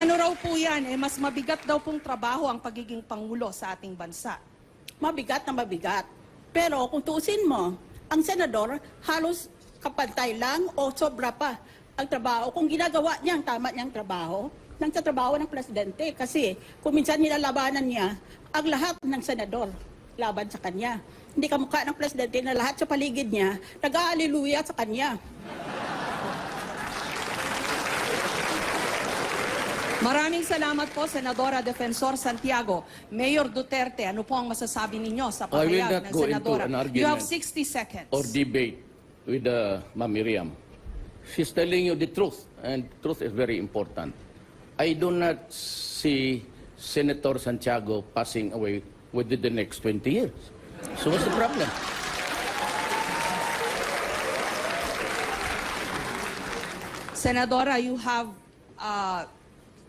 Ano raw po yan, mas mabigat daw pong trabaho ang pagiging Pangulo sa ating bansa. Mabigat na mabigat. Pero kung tuusin mo, ang senador halos kapantay lang o sobra pa ang trabaho. Kung ginagawa niya ang tama niyang trabaho, nang sa trabaho ng presidente. Kasi kung minsan nilalabanan niya ang lahat ng senador laban sa kanya. Hindi kamukha ng presidente na lahat sa paligid niya nag-aaliluya sa kanya. Maraming salamat po, Senadora Defensor Santiago. Mayor Duterte, ano po ang masasabi ninyo sa I will pahayag not ng go Senadora? into an You have argument 60 seconds. or debate with Ma'am Miriam. She's telling you the truth, and truth is very important. I do not see Senator Santiago passing away within the next 20 years. So what's the problem? Senadora, you have